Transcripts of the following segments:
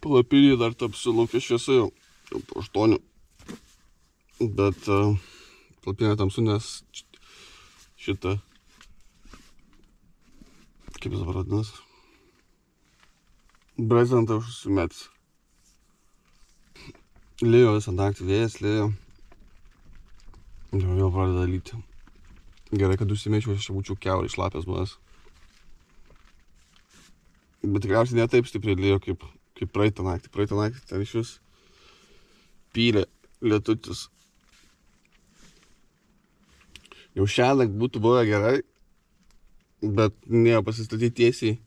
Palapinėje dar tapsiu Lūkesčiuose jau po 8. Bet palapinė tamsu, nes šitą, kaip jis dabar vadinas, brezentą užsimetęs. Lijo visą naktį, vėjas lijo. Ir vėl pradeda lyti. Gerai, kad užsimečiau, aš čia būčiau kiaurai šlapės buvęs. Bet tikriausiai ne taip stipriai lijo kaip praeitą naktį. Praeitą naktį ten iš vis pylė lietutis. Jau šiąnakt būtų buvę gerai, bet nėjo pasistatyti tiesiai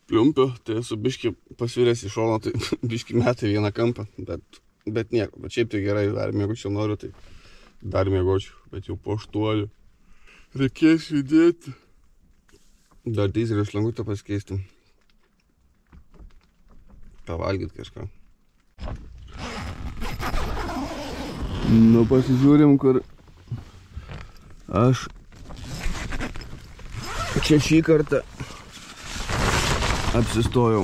pliumpiu, tai esu biškį pasviręs į šoną, tai biškį metai vieną kampą, bet nieko. Bet šiaip tai gerai, dar mėgočiau noriu, tai dar mėgočiau, bet jau po 8. Reikės judėti. Dar dyzelio šlangutę pasikeisti. Pavalgyti kažką. Nu, pasižiūrim, kur aš čia šį kartą apsistojau.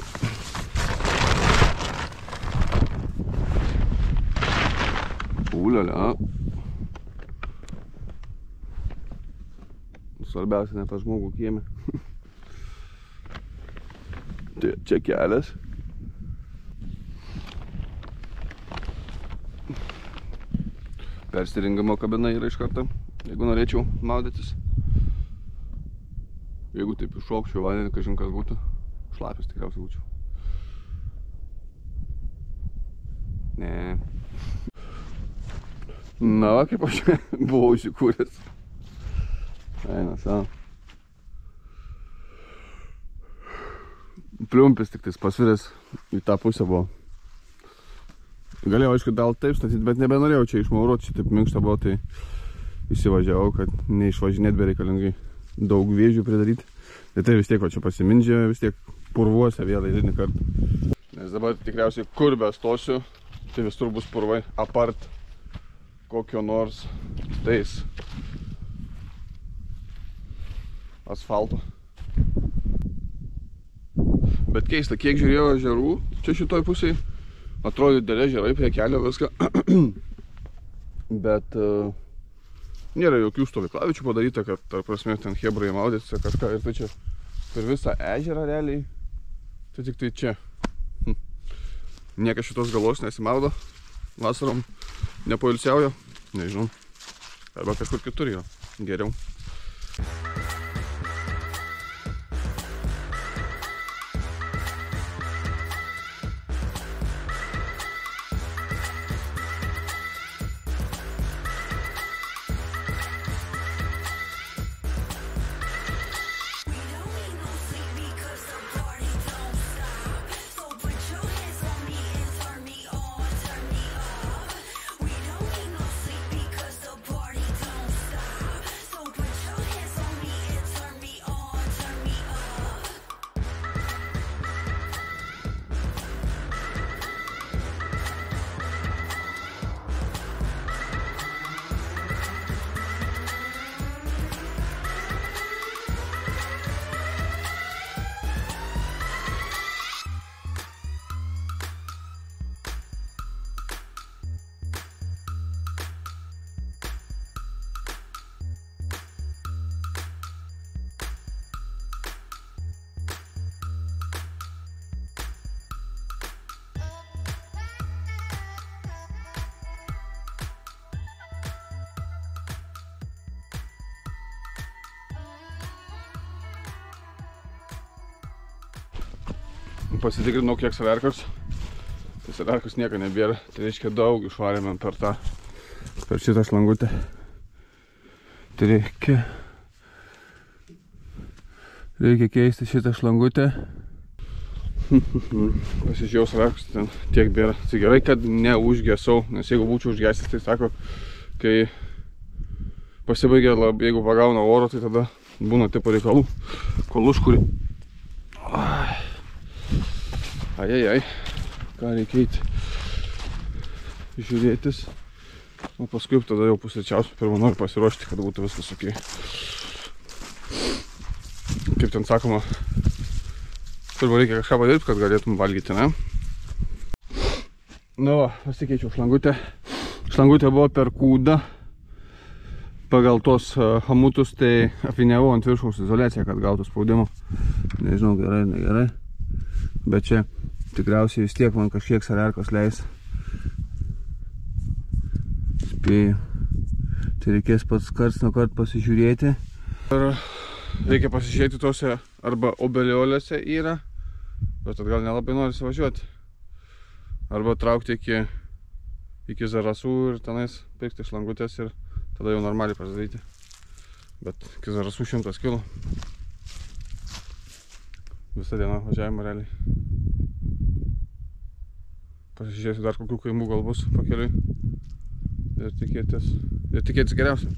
Ulialia. Svarbiausia, ne pas žmogų kieme. Tai čia kelias. Persirengimo kabina yra iš karto, jeigu norėčiau maudytis. Jeigu taip iššokčiau vandenį, kažin kas būtų, šlapis tikriausiai būčiau. Ne. Na, va, kaip aš buvau įsikūręs. Eina savo. Pliumpis tik tais pasviręs į tą pusę buvo. Galėjau, aišku, dal taip statyti, bet nebenorėjau čia išmauruoti, čia taip minkšta buvo, tai įsivažiavau, kad neišvažinėt bereikalingai daug vėžių pridaryti. Tai vis tiek, va čia pasimindžia, vis tiek purvuose vėl eilinį kartą. Nes dabar tikriausiai kur bestosiu, tai visur bus purvai, apart kokio nors tais asfalto. Bet keista, kiek žiūrėjau ežerų čia šitoj pusėj, atrodo dėlė ežerai prie kelio viską, bet nėra jokių stovyklavičių padaryta, kad tarp prasme ten hebrai maudytis kažką ir tai čia per visą ežerą realiai, tai tik tai čia. Niekas šitos galos nesimaudo, vasarom nepoilsiauja, nežinau, arba kažkur kitur jo, geriau. Pasitikrinau kiek saverkos, tai saverkos nieko nebėra, tai reiškia daug išvarėme per šitą šlangutę. Tai reikia keisti šitą šlangutę. Pasižiūrėjau saverkos, ten tiek bėra. Tai gerai, kad neužgesau, nes jeigu būčiau užgesęs, tai sako, kai pasibaigia, jeigu pagauna oro, tai tada būna tipo reikalų, kol užkuri. Ajajaj, ką reikia eiti žiūrėtis, o paskui tada jau pusryčiausiu, pirmą noriu pasiruošti, kad būtų viskas ok. Kaip ten sakoma, pirmą reikia kažką padaryti, kad galėtum valgyti, ne? Nu va, pasikeičiau šlangutę. Šlangutė buvo per kūdą. Pagal tos hamutus tai apviniavau ant viršaus izoliaciją, kad gautų spaudimo. Nežinau, gerai, negerai. Bet čia tikriausiai vis tiek man kažkiek saliarkos leis. Spėju. Tai reikės pats karts nuo kart pasižiūrėti. Ir reikia pasižiūrėti tose arba obeliolėse yra, bet gal nelabai norisi važiuoti. Arba traukti iki Zarasų ir tenais pirkti šlangutės ir tada jau normaliai pasidaryti. Bet iki Zarasų 100 kg. Visą dieną važiavimo realiai. Pasižiūrėsiu dar kokių kaimų gal bus pakeliui. Ir tikėtis geriausia.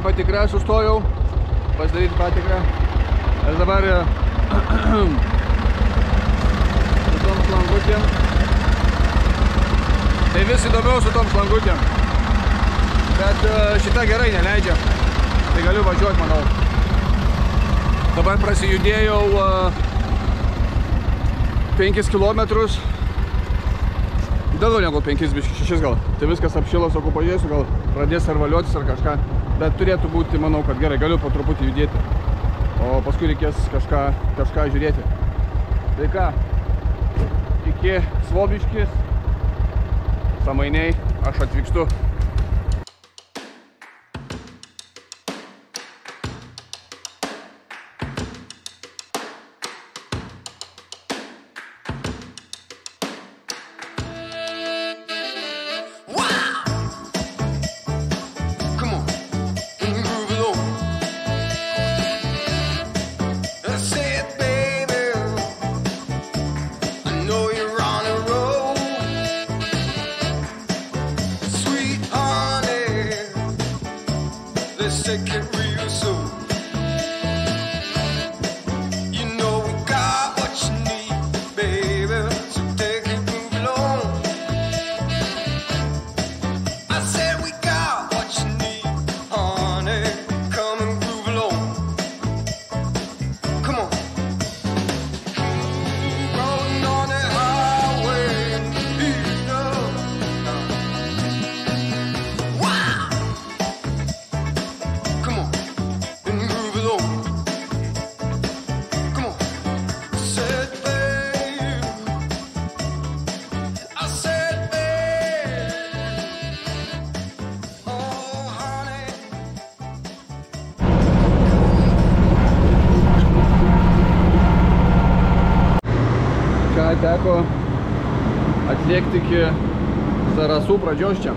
Patikra, sustojau pasidaryti patikrą ir dabar su tom šlangutėm. Tai vis įdomiau su tom šlangutėm, bet šita gerai neleidžia, tai galiu važiuoti, manau. Dabar prasijudėjau 5 kilometrus, daugiau negu 5, 6 gal. Tai viskas apšilo, sakau, pažiūrėsiu, gal pradės ar valiotis ar kažką. Bet turėtų būti, manau, kad gerai, galiu po truputį judėti. O paskui reikės kažką žiūrėti. Tai ką, iki Svobiškis, Samainiai, aš atvykstu. Teko atlėkti iki Zarasų pradžios čia.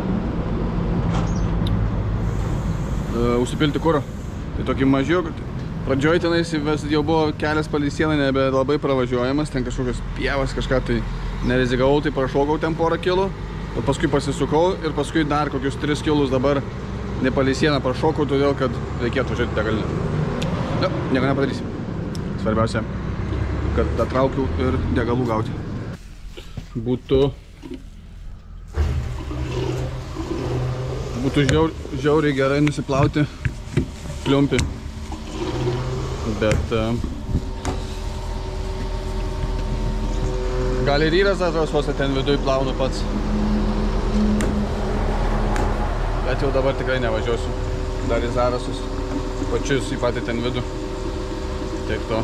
Užsipilti kuro. Tai tokį mažiuk. Pradžioj tenais jau buvo kelias palei sieną nebe labai pravažiuojamas. Ten kažkokios pievas, kažką tai nerizikavau, tai prašokau ten porą kilų. O paskui pasisukau ir paskui dar kokius 3 kilus dabar ne palei sieną prašokau, todėl kad reikėtų važiuoti degalinę. Nieko nepadarysim. Svarbiausia, kad atraukiau ir degalų gauti. Būtų žiauriai gerai nusiplauti pliumpį, bet gal ir yra Zarasuose ten viduj plaunu pats, bet jau dabar tikrai nevažiuosiu dar į Zarasus, pačius į patį ten vidų. Taip to.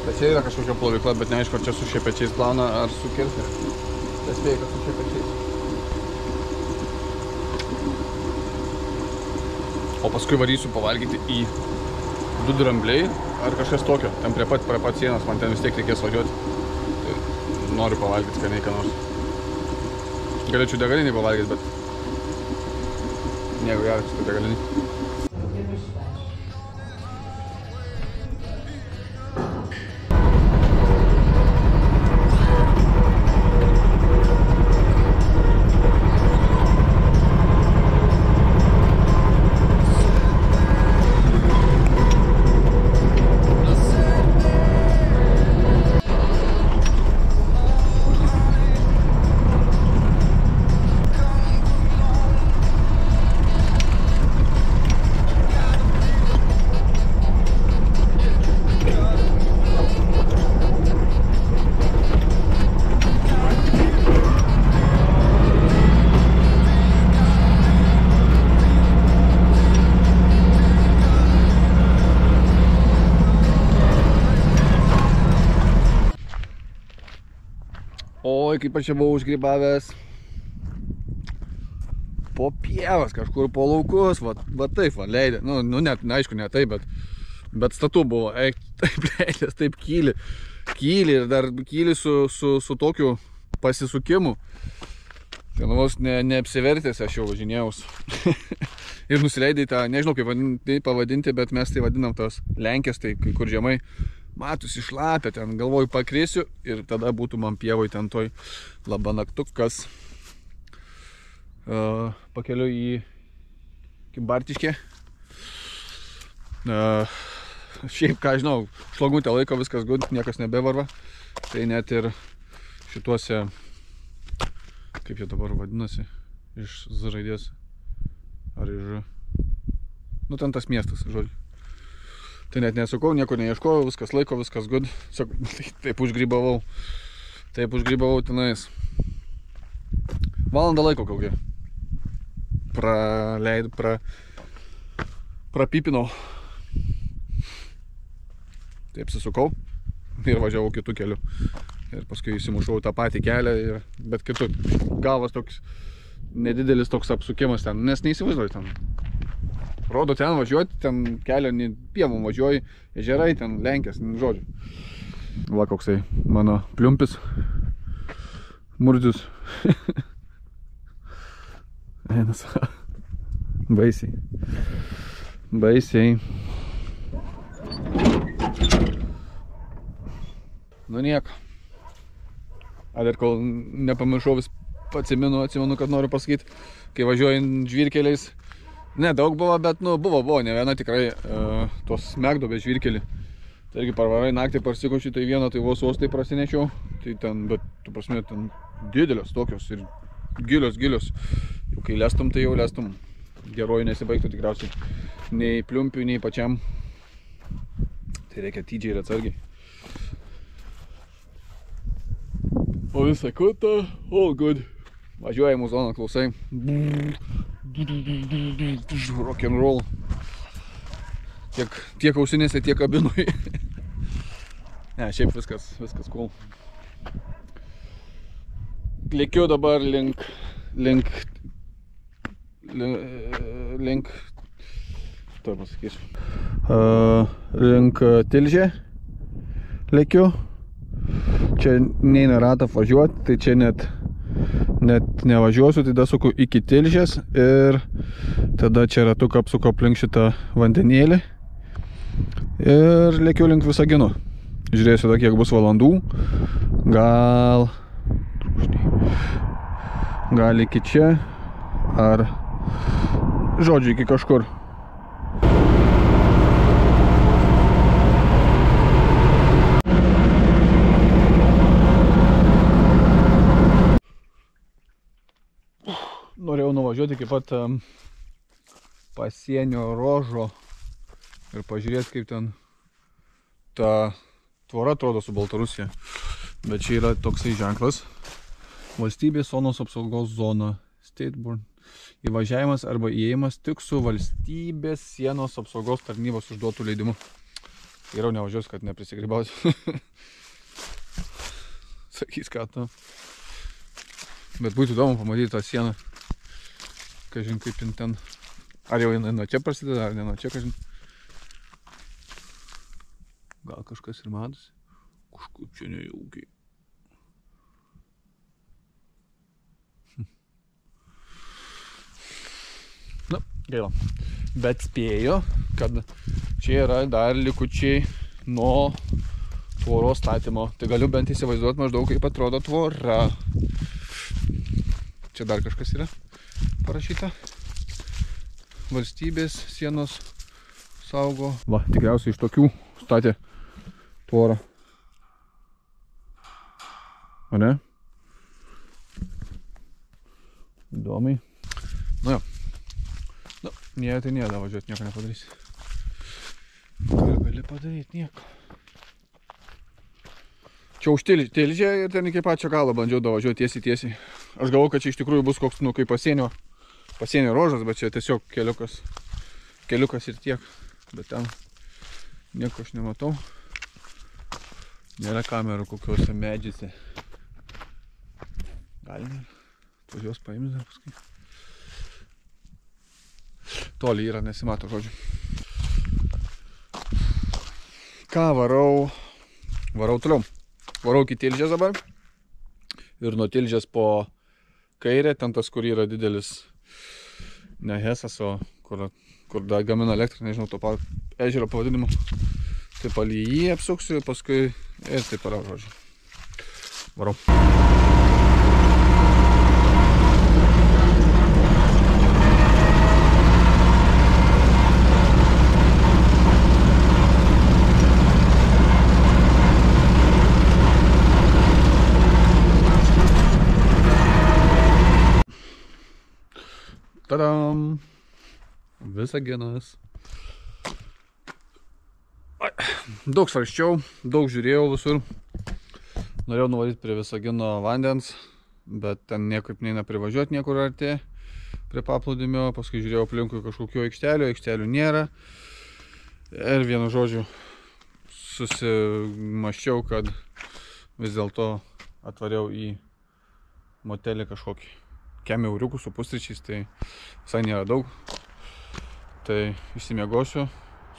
Tai čia yra kažkokia plovykla, bet neaišku, ar čia su šepečiais plauna, ar su kirtė. Tai spėjai, kad su šepečiais. O paskui varysiu pavalgyti į Du Drambliai ar kažkas tokio. Ten prie pat sienos, man ten vis tiek reikės važiuoti. Tai noriu pavalgyti skaniai ką nors. Galėčiau degalinį pavalgyti, bet nieko geras šitą degalinį. Oi, kaip aš čia buvau užgrybavęs po pievas, kažkur po laukus, va taip, va, leidė. Nu, net, aišku, ne taip, bet statu buvo, taip leidės, taip kyli ir dar kyli su tokiu pasisukimu. Ten vos neapsivertęs aš jau važinėjaus. Ir nusileidai tą, nežinau kaip pavadinti, bet mes tai vadinam tos Lenkės, tai kai kur žemai. Matosi šlapia, ten galvoju pakrisiu ir tada būtų man pievoj ten toj Labanaktukas. Pakeliu į Kybartiškę. Šiaip, ką žinau, šlagutę laiko viskas gud, niekas nebevarva. Tai net ir šituose, kaip jie dabar vadinasi, iš Z raidės. Ar iš... Nu, ten tas miestas, žodžiu. Tai net nesukau, nieko neieškojau, viskas laiko, viskas gud. Taip užgrybavau. Taip užgrybavau tenais. Valandą laiko kokia. Prapipinau. Taip susukau ir važiavau kitų kelių. Ir paskui įsimušau tą patį kelią, bet kitų. Galvas toks nedidelis toks apsukimas ten, nes neįsivaizduoju ten. Rodo ten važiuoti, ten kelio pievų važiuoji, ežerai, ten Lenkės, žodžiu. Va koksai mano pliumpis, murdzius. Vienas. Baisiai. Baisiai. Nu nieko. A, dar kol nepamiršau, vis atsimenu, kad noriu pasakyti, kai važiuojant žvyrkeliais. Ne, daug buvo, bet, nu, buvo, ne viena tikrai tos Smegduobės žvyrkelį. Tai irgi parvarai naktį parsikuši, tai vieną, tai vos tai prasinešiau. Tai ten, bet, tu prasme, ten didelės tokios ir gilios. Jau kai lestum, tai jau lestum. Geroji nesibaigtų tikriausiai. Nei pliumpių, nei pačiam. Tai reikia atidžiai ir atsargiai. O visą kutą, all good. Važiuojamų zoną, klausai. Rock'n'roll. Tiek ausinėse, tiek kabinui. Ne, šiaip viskas cool. Lėkiu dabar link tuoj pasakysiu. Link Tilžė lėkiu. Čia neina ratą važiuoti, tai čia net nevažiuosiu, tai suku iki Tilžės ir tada čia ratuką apsuko aplink šitą vandenėlį ir lėkiu link Visagino. Žiūrėsiu, kiek bus valandų, gal iki čia, ar žodžiu iki kažkur. Norėjau nuvažiuoti iki pat pasienio ruožo ir pažiūrėti, kaip ten ta tvora atrodo su Baltarusija. Bet čia yra toksai ženklas. Valstybės zonos apsaugos zona. Stateborn. įvažiavimas arba įėjimas tik su valstybės sienos apsaugos tarnybos išduotų leidimu. Geriau nevažiuos, kad neprisigrybauti. Sakys, ką tu. Bet būtų įdomu pamatyti tą sieną. Kažin, kaip jin ten. Ar jau jinai nuo čia prasideda, ar ne nuo čia, kažin. Gal kažkas ir matosi. Kažkaip čia nejaukiai. Na, gaila. Bet spėjo, kad čia yra dar likučiai nuo tvoros statymo. Tai galiu bent įsivaizduoti maždaug, kaip atrodo tvora. Čia dar kažkas yra parašyta. Valstybės sienos saugo. Va, tikriausiai iš tokių statė tvorą. O ne? Įdomiai. Nu jo. Nu, nie, tai nėda važiuoti, nieko nepadarysi. Ką gali padaryti, nieko. Čia už Tilžę ir ten iki pačio galo bandžiau davažiuoti tiesiai. Aš galvoju, kad čia iš tikrųjų bus koks, nu, kaip pasienio ruožas, bet čia tiesiog keliukas ir tiek. Bet ten nieko aš nematau. Nėra kamerų kokiuose medžiuose. Galime atvažiuos paimti dar paskui. Toli yra, nesimato žodžiu. Ką varau toliau. Varau iki Tilžės dabar. Ir nuo Tilžės po kairę, ten tas, kur yra didelis ne Hesas, o kur da gamina elektrą, nežinau to ežero pavadinimu. Tai palį jį apsuksiu, paskui ir taip parau, žodžiu. Varau. Tadam! Visaginas. Daug svarsčiau, daug žiūrėjau visur. Norėjau nuvaryti prie Visagino vandens, bet ten niekaip neina privažiuoti niekur arti prie paplūdimio. Paskui žiūrėjau aplinkui kažkokių aikštelių nėra. Ir vienu žodžiu susimaščiau, kad vis dėlto atvariau į motelį kažkokį. Kem euriukų su pusryčiais, tai visai nėra daug. Tai išsimiegosiu,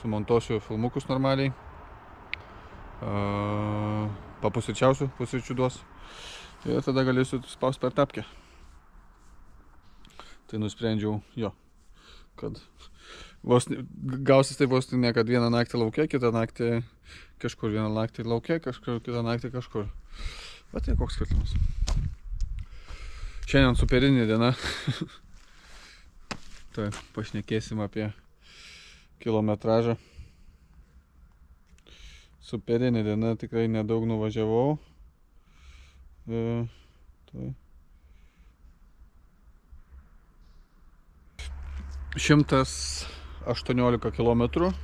sumontuosiu filmukus normaliai. Papusryčiausiu, pusryčių duos. Ir tada galėsiu spausti per tapkę. Tai nusprendžiau, jo, kad gausis tai vos ne, kad vieną naktį lauke, kitą naktį kažkur, vieną naktį lauke, kažkur, kitą naktį kažkur. Bet tai koks skirtumas. Šiandien superinė diena. Tai pašnekėsim apie kilometražą. Superinė diena, tikrai nedaug nuvažiavau. Tai 118 kilometrų.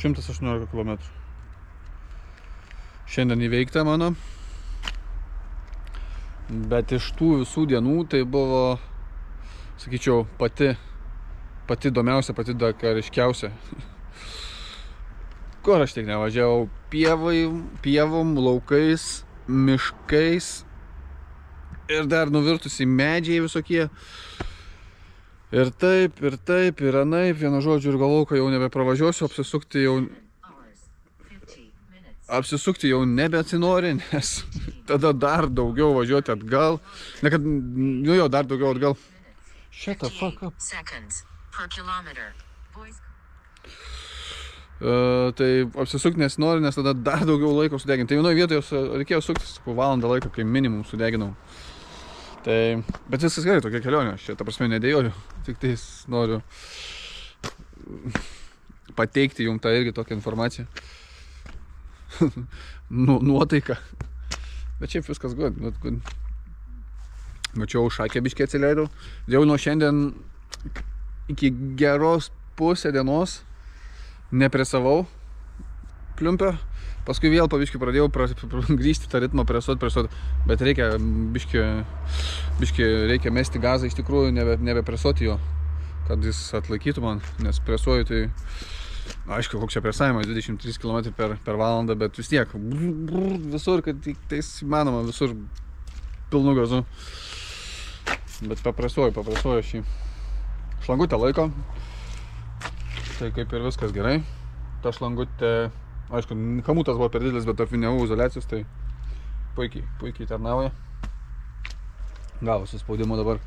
118 kilometrų. Šiandien įveikta mano. Bet iš tų visų dienų tai buvo, sakyčiau, pati įdomiausia, pati dakariškiausia. Kur aš tik nevažiavau? Pievom, laukais, miškais ir dar nuvirtusi medžiai visokie. Ir taip, ir anaip, vienu žodžiu, ir galvau, kad jau nebepravažiuosiu, apsisukti jau nebeatsinori, nes tada dar daugiau važiuoti atgal. Ne kad, nu jo, dar daugiau atgal. Shut the fuck up. Tai apsisukti nesinori, nes tada dar daugiau laiko sudeginti. Tai vienoje vietoje reikėjo suktis valandą laiko, kai minimum sudeginau. Tai, bet viskas gerai, tokia kelionė. Aš čia, ta prasme, nedėjoju. Tik tai noriu pateikti jums tą irgi tokią informaciją. Nuotaika. Bet šiaip viskas good. Mačiau, šakę biškį atsileidau. Jau nuo šiandien iki geros pusę dienos nepresavau pliumpę. Paskui vėl pabiškį pradėjau grįžti tą ritmą presuot, bet reikia biškį reikia mesti gazą iš tikrųjų, nebepresuoti jo, kad jis atlaikytų man, nes presuoju tai, aišku, koks čia presavimas, 23 km per valandą, bet vis tiek, visur, kad tai įmanoma, visur pilnu gazu, bet papresuoju šį. Šlangutę laiko, tai kaip ir viskas gerai. Ta šlangutė, aišku, kamutas buvo per didelis, bet apviniavau izoliacijos, tai puikiai tarnauja. Gavo suspaudimo dabar.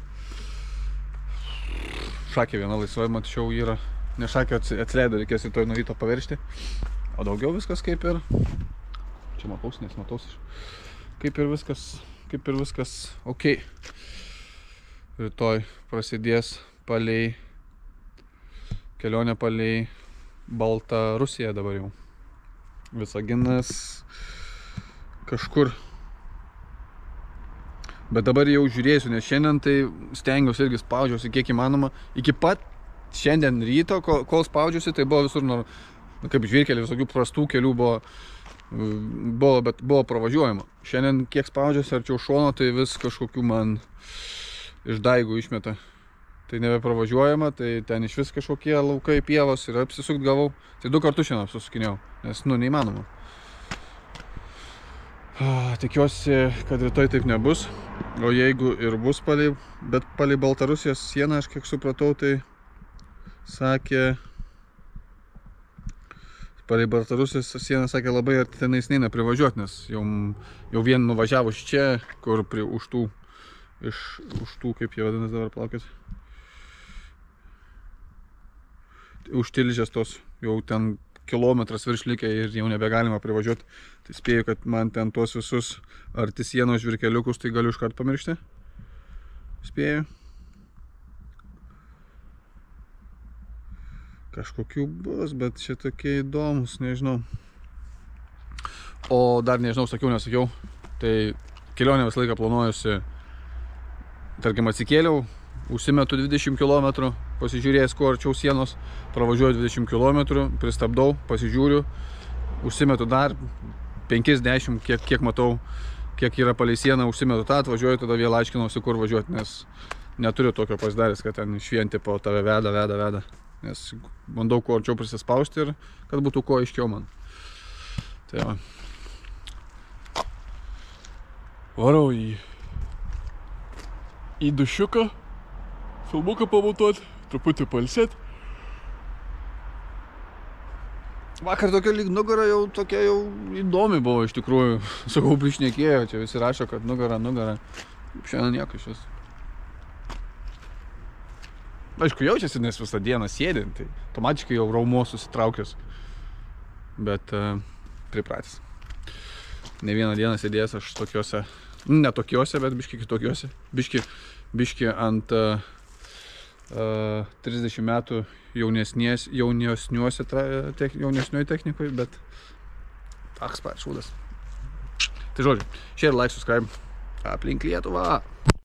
Šakė viena laisvai, mačiau, yra. Ne šakė atsileido, reikės į to nuo ryto paveršti. O daugiau viskas kaip ir... Čia mataus, nes mataus. Kaip ir viskas ok. Rytoj prasidės kelionė palei Baltarusiją dabar jau. Visaginas kažkur. Bet dabar jau žiūrėsiu, nes šiandien tai stengiausi irgi spaudžiausi kiek įmanoma. Iki pat šiandien ryto, kol spaudžiausi, tai buvo visur, kaip žvyrkeliai, visokių prastų kelių bet buvo pravažiuojama. Šiandien kiek spaudžiausi arčiau šono, tai vis kažkokių man iš daigų išmeta. Tai nebepravažiuojama, tai ten iš vis kažkokie laukai, pievos ir apsisukt gavau. Tai 2 kartus šiandien apsisukinėjau, nes, neįmanoma. Tikiuosi, kad rytoj taip nebus. O jeigu ir bus palei Baltarusijos sieną, aš kiek supratau, tai sakė, palei Baltarusijos sieną sakė labai tenais neina privažiuoti, nes jau vien nuvažiavus čia, kur už tų, kaip jie vadinas dabar, plaukit. Už Tilžės tos, jau ten kilometras virš likę ir jau nebegalima privažiuoti. Tai spėju, kad man ten tuos visus arti sienos žvirkeliukus, tai galiu iškart pamiršti. Spėju. Kažkokių bus, bet čia tokie įdomus, nežinau. O dar nežinau, nesakiau. Tai kelionę visą laiką planuojusi, tarkim, atsikėliau, užsimetu 20 km, pasižiūrėjęs kuo arčiau sienos, pravažiuoju 20 km, pristabdau, pasižiūriu, užsimetu dar 5-10, kiek matau, kiek yra palei sieną, užsimetu tą, atvažiuoju, tada vėl aiškinausi, kur važiuoti, nes neturiu tokio pasidaręs, kad ten iš vien tipo tave veda. Nes bandau kuo arčiau prisispausti ir kad būtų kuo aiškiau man. Tai va. Varau į dušiuką, filmuką pamontuot, truputį pailsėt. Vakar tokia lyg nugara jau tokia jau įdomi buvo iš tikrųjų. Sakau, prišnekėjo, čia visi rašo, kad nugara. Šiandien nieko šis. Aišku, jaučiasi, nes visą dieną sėdint, tai automatiškai jau raumo susitraukęs. Bet pripratęs. Ne vieną dieną sėdėjęs aš tokiuose, ne tokiuose, bet biški kitokiuose. Biški ant 30 metų jaunesnioj technikoj, bet toks pats šūdas. Tai žodžiu, share, like, subscribe, aplink Lietuvą.